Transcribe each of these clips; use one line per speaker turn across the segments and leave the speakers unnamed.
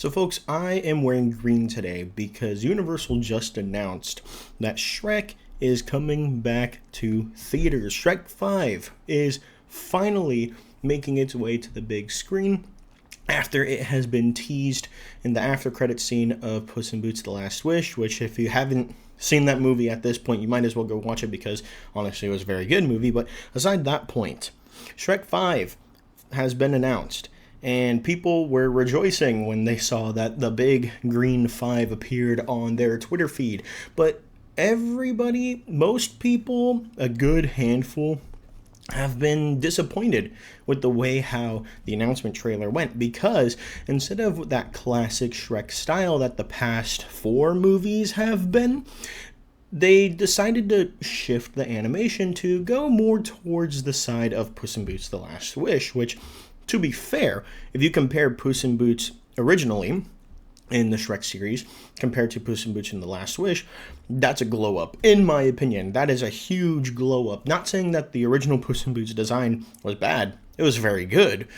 So folks, I am wearing green today because Universal just announced that Shrek is coming back to theaters. Shrek 5 is finally making its way to the big screen after it has been teased in the after credit scene of Puss in Boots: The Last Wish, which if you haven't seen that movie at this point, you might as well go watch it because honestly it was a very good movie. But aside that point, Shrek 5 has been announced. And people were rejoicing when they saw that the big green 5 appeared on their Twitter feed. But everybody, most people, a good handful, have been disappointed with the way how the announcement trailer went, because instead of that classic Shrek style that the past 4 movies have been, they decided to shift the animation to go more towards the side of Puss in Boots: The Last Wish, which, to be fair, if you compare Puss in Boots originally in the Shrek series compared to Puss in Boots in The Last Wish, that's a glow up. In my opinion, that is a huge glow up. Not saying that the original Puss in Boots design was bad. It was very good,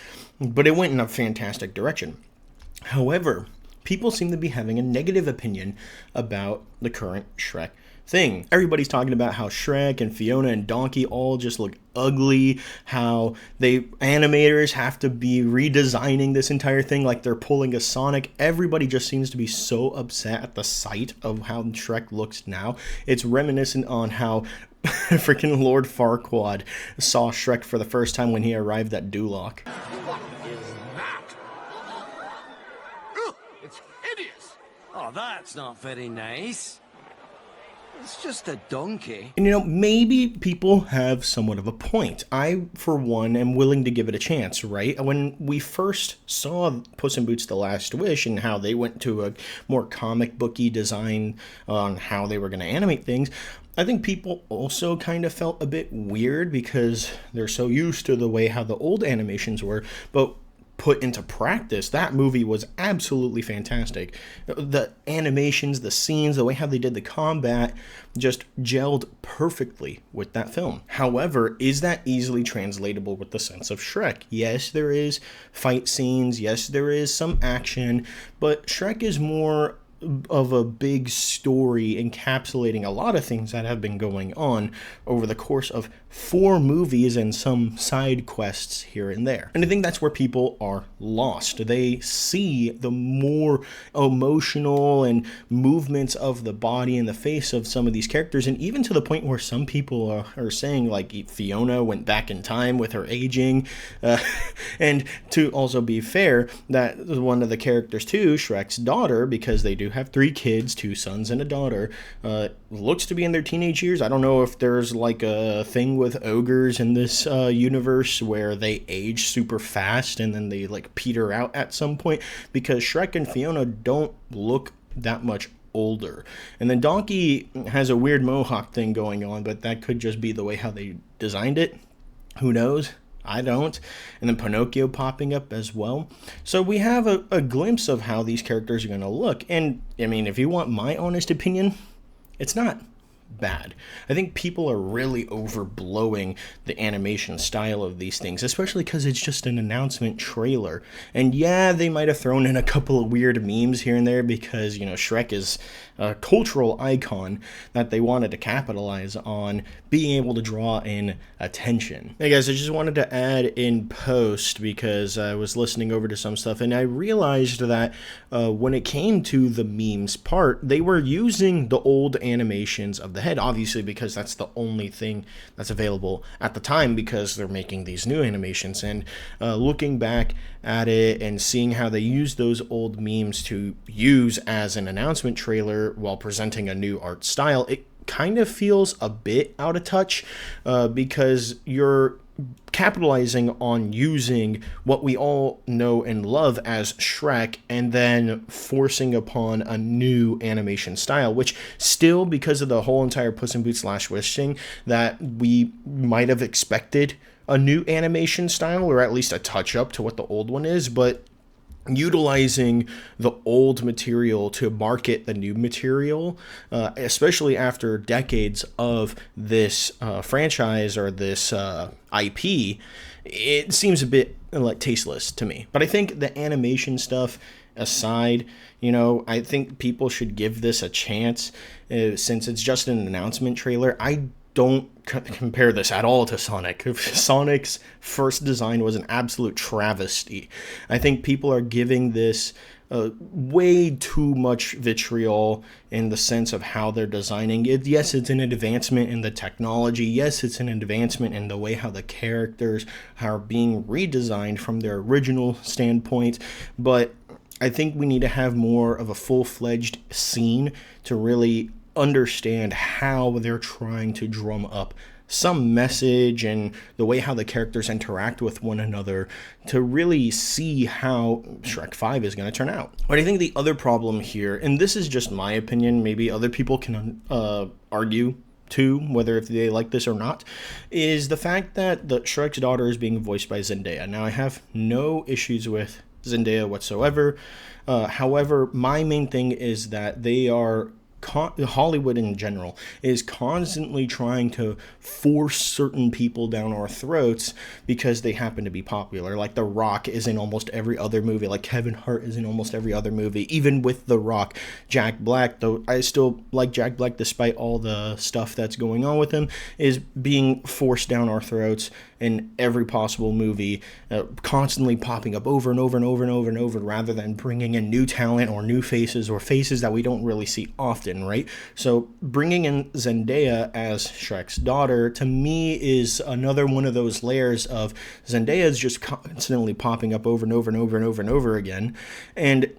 but it went in a fantastic direction. However, people seem to be having a negative opinion about the current Shrek thing. Everybody's talking about how Shrek and Fiona and Donkey all just look ugly, how animators have to be redesigning this entire thing like they're pulling a Sonic. Everybody just seems to be so upset at the sight of how Shrek looks now. It's reminiscent on how freaking Lord Farquaad saw Shrek for the first time when he arrived at Duloc.
What is that? Ugh, it's hideous.
Oh, that's not very nice. It's just a donkey.
And maybe people have somewhat of a point. I, for one, am willing to give it a chance, right? When we first saw Puss in Boots: The Last Wish and how they went to a more comic booky design on how they were going to animate things, I think people also kind of felt a bit weird because they're so used to the way how the old animations were, but put into practice, that movie was absolutely fantastic. The animations, the scenes, the way how they did the combat just gelled perfectly with that film. However, is that easily translatable with the sense of Shrek? Yes, there is fight scenes. Yes, there is some action, but Shrek is more of a big story encapsulating a lot of things that have been going on over the course of 4 movies and some side quests here and there. And I think that's where people are lost. They see the more emotional and movements of the body and the face of some of these characters, and even to the point where some people are saying like Fiona went back in time with her aging. And to also be fair, that one of the characters too, Shrek's daughter, because they do have 3 kids, 2 sons and a daughter, looks to be in their teenage years. I don't know if there's like a thing with ogres in this universe where they age super fast and then they like peter out at some point, because Shrek and Fiona don't look that much older. And then Donkey has a weird mohawk thing going on, but that could just be the way how they designed it. Who knows? I don't. And then Pinocchio popping up as well. So we have a glimpse of how these characters are going to look. And, I mean, if you want my honest opinion, it's not bad. I think people are really overblowing the animation style of these things, especially because it's just an announcement trailer. And yeah, they might have thrown in a couple of weird memes here and there because, Shrek is a cultural icon that they wanted to capitalize on being able to draw in attention. Hey guys, I just wanted to add in post because I was listening over to some stuff and I realized that when it came to the memes part, they were using the old animations of the head, obviously because that's the only thing that's available at the time because they're making these new animations. And looking back at it and seeing how they use those old memes to use as an announcement trailer while presenting a new art style, it kind of feels a bit out of touch because you're capitalizing on using what we all know and love as Shrek and then forcing upon a new animation style, which still, because of the whole entire Puss in Boots: Last Wish thing, that we might have expected a new animation style or at least a touch up to what the old one is, but utilizing the old material to market the new material, especially after decades of this franchise or this IP, it seems a bit like tasteless to me. But I think the animation stuff aside, I think people should give this a chance since it's just an announcement trailer. I don't compare this at all to Sonic. Sonic's first design was an absolute travesty. I think people are giving this way too much vitriol in the sense of how they're designing it. Yes, it's an advancement in the technology. Yes, it's an advancement in the way how the characters are being redesigned from their original standpoint. But I think we need to have more of a full-fledged scene to really understand how they're trying to drum up some message and the way how the characters interact with one another to really see how Shrek 5 is going to turn out. But I think the other problem here, and this is just my opinion, maybe other people can argue too, whether if they like this or not, is the fact that the Shrek's daughter is being voiced by Zendaya. Now, I have no issues with Zendaya whatsoever. However, my main thing is that they are Hollywood in general is constantly trying to force certain people down our throats because they happen to be popular. Like The Rock is in almost every other movie. Like Kevin Hart is in almost every other movie. Even with The Rock, Jack Black, though I still like Jack Black despite all the stuff that's going on with him, is being forced down our throats in every possible movie, constantly popping up over and over and over and over and over, rather than bringing in new talent or new faces or faces that we don't really see often, right? So bringing in Zendaya as Shrek's daughter, to me, is another one of those layers of Zendaya is just constantly popping up over and over and over and over and over again. And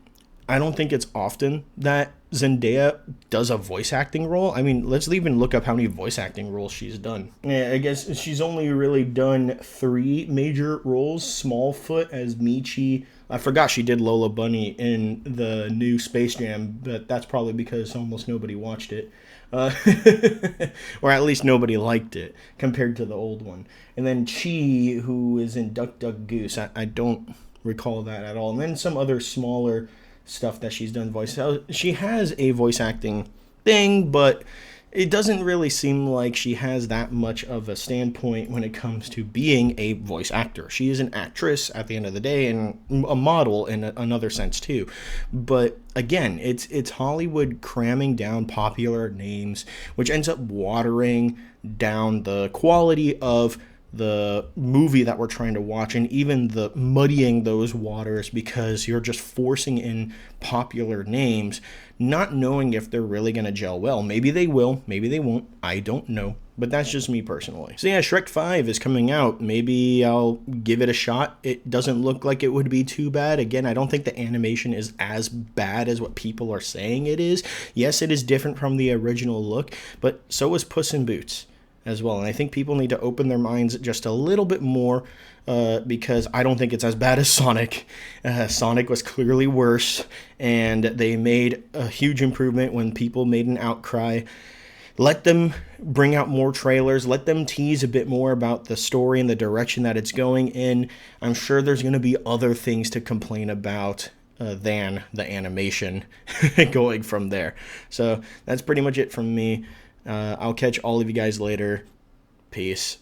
I don't think it's often that Zendaya does a voice acting role. I mean, let's even look up how many voice acting roles she's done. Yeah, I guess she's only really done 3 major roles. Smallfoot as Michi. I forgot she did Lola Bunny in the new Space Jam, but that's probably because almost nobody watched it. Or at least nobody liked it compared to the old one. And then Chi, who is in Duck Duck Goose. I don't recall that at all. And then some other smaller stuff that she's done voice. She has a voice acting thing, but it doesn't really seem like she has that much of a standpoint when it comes to being a voice actor. She is an actress at the end of the day and a model in another sense too. But again, it's Hollywood cramming down popular names, which ends up watering down the quality of the movie that we're trying to watch, and even the muddying those waters because you're just forcing in popular names, not knowing if they're really going to gel well. Maybe they will, maybe they won't, I don't know, but that's just me personally. So yeah, Shrek 5 is coming out. Maybe I'll give it a shot. It doesn't look like it would be too bad. Again, I don't think the animation is as bad as what people are saying it is. Yes, it is different from the original look, but so is Puss in Boots as well. And I think people need to open their minds just a little bit more because I don't think it's as bad as Sonic. Sonic was clearly worse, and they made a huge improvement when people made an outcry. Let them bring out more trailers. Let them tease a bit more about the story and the direction that it's going in. I'm sure there's going to be other things to complain about than the animation going from there. So that's pretty much it from me. I'll catch all of you guys later. Peace.